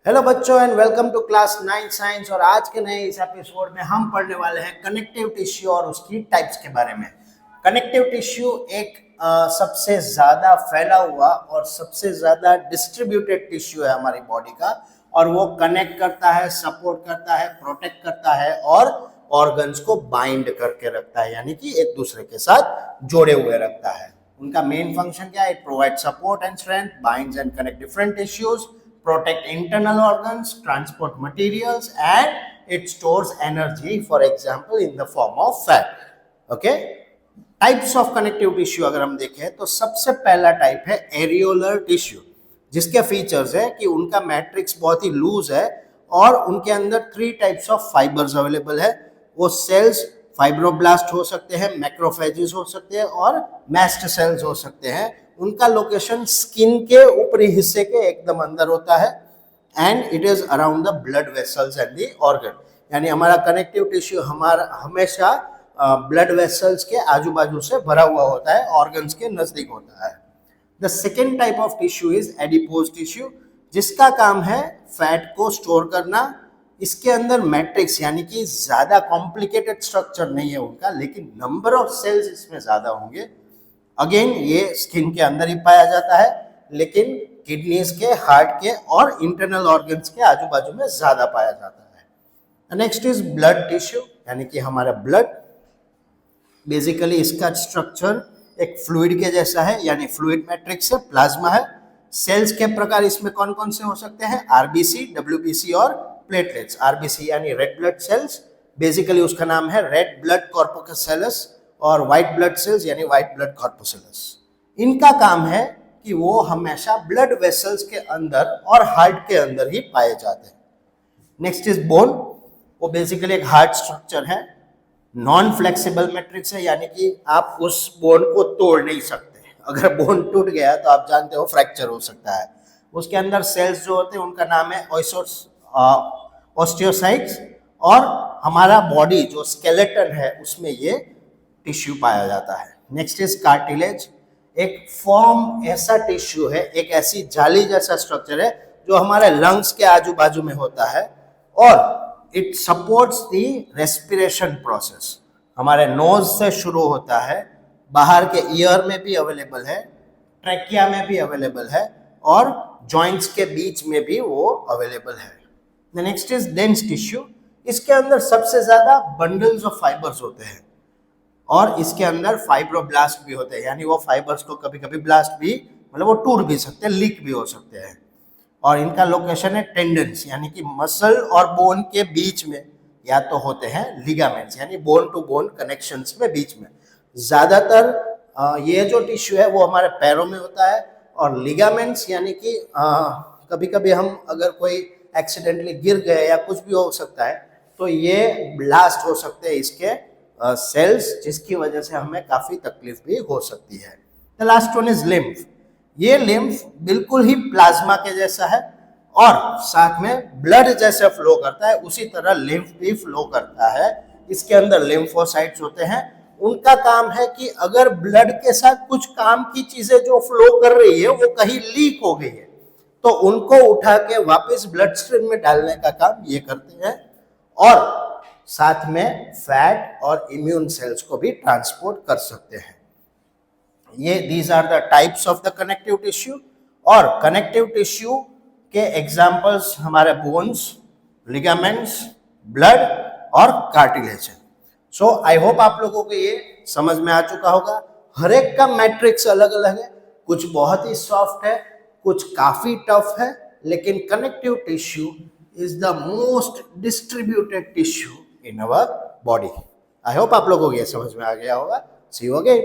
Hello बच्चों and welcome to class 9 science. और आज के नए इस एपिसोड में हम पढ़ने वाले हैं कनेक्टिव टिश्यू और उसकी टाइप्स के बारे में। कनेक्टिव टिश्यू एक सबसे ज्यादा फैला हुआ और सबसे ज्यादा डिस्ट्रीब्यूटेड टिश्यू है हमारी बॉडी का, और वो कनेक्ट करता है, सपोर्ट करता है, प्रोटेक्ट करता है और ऑर्गन्स को बाइंड करके रखता है, यानी कि एक दूसरे के साथ जोड़े हुए रखता है। उनका मेन फंक्शन क्या है? It provide support and strength, binds and connect different tissues, protect internal organs, transport materials, and it stores energy, for example, in the form of fat. Okay? Types of connective tissue अगर हम देखें तो सबसे पहला type है areolar tissue, जिसके features है कि उनका मैट्रिक्स बहुत ही लूज है और उनके अंदर 3 टाइप्स ऑफ फाइबर्स अवेलेबल है। वो सेल्स फाइब्रोब्लास्ट हो सकते हैं, मैक्रोफेजेस हो सकते हैं और मैस्ट सेल्स हो सकते हैं। उनका लोकेशन स्किन के ऊपरी हिस्से के एकदम अंदर होता है and it is around the blood vessels and the organ, यानी हमारा कनेक्टिव टिश्यू हमारा हमेशा ब्लड वेसल्स के आजू बाजू से भरा हुआ होता है, ऑर्गन्स के नजदीक होता है। The second type of tissue is adipose tissue, जिसका काम है फैट को स्टोर करना। इसके अंदर मैट्रिक्स यानी कि ज्यादा कॉम्प्लिकेटेड स्ट्रक्चर नहीं है उनका, लेकिन नंबर ऑफ सेल्स इसमें ज्यादा होंगे। अगेन ये स्किन के अंदर ही पाया जाता है, लेकिन किडनीज के, हार्ट के और इंटरनल ऑर्गन्स के आजू बाजू में ज्यादा पाया जाता है। नेक्स्ट इज ब्लड टिश्यू, यानी कि हमारा ब्लड। बेसिकली इसका स्ट्रक्चर एक फ्लूइड के जैसा है, यानी फ्लूइड मैट्रिक्स है, प्लाज्मा है। सेल्स के प्रकार इसमें कौन कौन से हो सकते हैं? आरबीसी, डब्ल्यूबीसी और प्लेटलेट्स। आरबीसी यानी रेड ब्लड सेल्स, बेसिकली उसका नाम है रेड ब्लड कॉर्पस्कुलस, और व्हाइट ब्लड सेल्स यानी व्हाइट ब्लड कॉर्पस्कुलस। इनका काम है कि वो हमेशा ब्लड वेसल्स के अंदर और हार्ट के अंदर ही पाए जाते हैं। Next is bone. वो बेसिकली एक हार्ड स्ट्रक्चर है, नॉन फ्लेक्सिबल मैट्रिक्स है, यानी कि आप उस बोन को तोड़ नहीं सकते। अगर बोन टूट गया तो आप जानते हो फ्रैक्चर हो सकता है। उसके अंदर सेल्स जो होते हैं उनका नाम है ऑस्टियोसाइट्स, और हमारा बॉडी जो स्केलेटन है उसमें ये टिश्यू पाया जाता है। Next is cartilage. एक फॉर्म ऐसा टिश्यू है, एक ऐसी जाली जैसा स्ट्रक्चर है जो हमारे लंग्स के आजू बाजू में होता है, और it supports the respiration process. हमारे नोज से शुरू होता है, बाहर के ईयर में भी अवेलेबल है, ट्रैकिया में भी अवेलेबल है और जॉइंट्स के बीच में भी वो अवेलेबल है। Next is dense tissue. इसके अंदर सबसे ज्यादा बंडल्स ऑफ फाइबर्स होते हैं और इसके अंदर फाइब्रोब्लास्ट भी होते हैं, यानी वो फाइबर्स को कभी कभी ब्लास्ट भी, मतलब वो टूट भी सकते हैं, लीक भी हो सकते हैं। और इनका लोकेशन है टेंडन्स, यानी कि मसल और बोन के बीच में, या तो होते हैं लिगामेंट्स यानी बोन टू बोन कनेक्शंस में बीच में। ज्यादातर ये जो टिश्यू है वो हमारे पैरों में होता है, और लिगामेंट्स यानी कि कभी कभी हम अगर कोई एक्सीडेंटली गिर गए या कुछ भी हो सकता है तो ये ब्लास्ट हो सकते हैं इसके सेल्स, जिसकी वजह से हमें काफी तकलीफ भी हो सकती है। The last one is lymph. ये लिम्फ बिल्कुल ही प्लाज्मा के जैसा है और साथ में ब्लड जैसे फ्लो करता है, उसी तरह लिम्फ भी फ्लो करता है। इसके अंदर लिम्फोसाइट्स होते हैं। उनका काम है कि अगर ब्लड के साथ कुछ काम की चीजें जो फ्लो कर रही है वो कहीं लीक हो गई है तो उनको उठा के वापस ब्लड स्ट्रीम में डालने का काम ये करते हैं, और साथ में फैट और इम्यून सेल्स को भी ट्रांसपोर्ट कर सकते हैं। ये these are the types of the connective tissue. और कनेक्टिव टिश्यू के एग्जांपल्स हमारे बोन्स, लिगामेंट्स, ब्लड और कार्टिलेज है। सो आई होप आप लोगों को ये समझ में आ चुका होगा। हर एक का मैट्रिक्स अलग अलग है, कुछ बहुत ही सॉफ्ट है, कुछ काफी टफ है, लेकिन connective tissue is the most distributed tissue in our body. I hope आप लोगों को ये समझ में आ गया होगा। See you again.